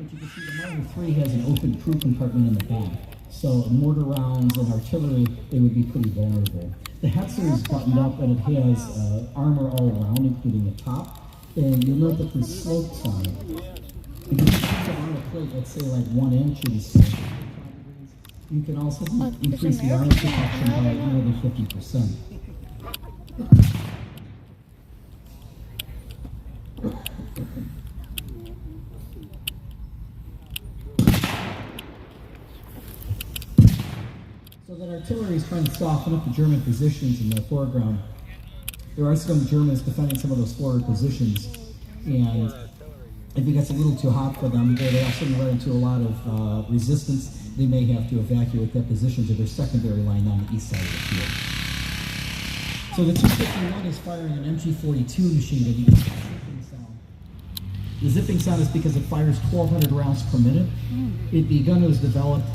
but you can see the Marder 3 has an open crew compartment in the back. So mortar rounds and artillery, they would be pretty vulnerable. The Hetzer is buttoned up and it has armor all around, including the top. And you'll note that there's slopes on it. If you shoot it on a plate, let's say like 1 inch, you can also increase the armor protection by nearly 50%. So that artillery is trying to soften up the German positions in the foreground. There are some Germans defending some of those forward positions, and if it gets a little too hot for them, they also run into a lot of resistance. They may have to evacuate that position to their secondary line on the east side of the field. So the 251 is firing an MG42 machine gun. You can hear the zipping sound. The zipping sound is because it fires 1,200 rounds per minute. The gun was developed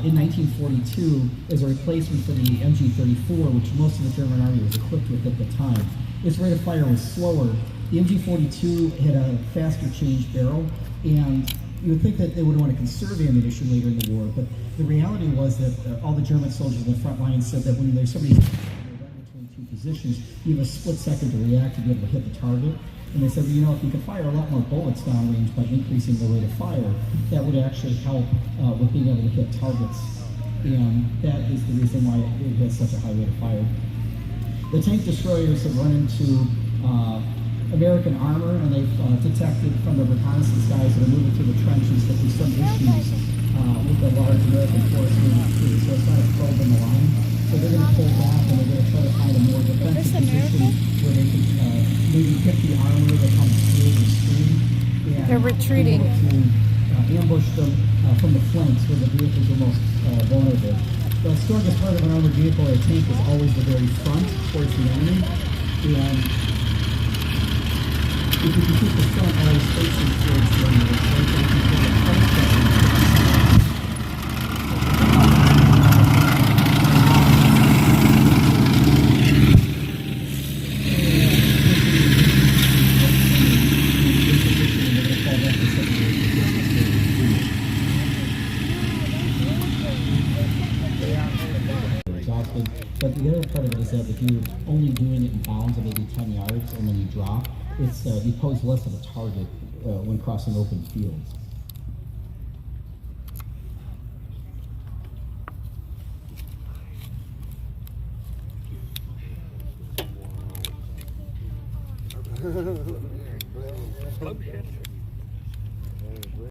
in 1942 as a replacement for the MG34, which most of the German army was equipped with at the time. Its rate of fire was slower. The MG42 had a faster change barrel, and you would think that they would want to conserve ammunition later in the war, but the reality was that all the German soldiers in the front line said that when there's somebody right between two positions, you have a split second to react to be able to hit the target. And they said, well, you know, if you could fire a lot more bullets downrange by increasing the rate of fire, that would actually help with being able to hit targets. And that is the reason why it has such a high rate of fire. The tank destroyers have run into American armor, and they've detected from the reconnaissance guys that are moving through the trenches that there's some issues with the large American force moving through. So it's not a probe in the line. So they're going to pull back and they're going to try to find a more defensive position where they can maybe hit the armor that comes through the stream. They're retreating. To ambush them from the flanks where the vehicles are most vulnerable. The strongest part of an armored vehicle or a tank is always the very front towards the enemy. And if you can keep the front always facing towards the enemy, it's like you can put a front section. But the other part of it is that if you're only doing it in bounds of maybe 10 yards and then you drop, it's you pose less of a target when crossing open fields. Shit.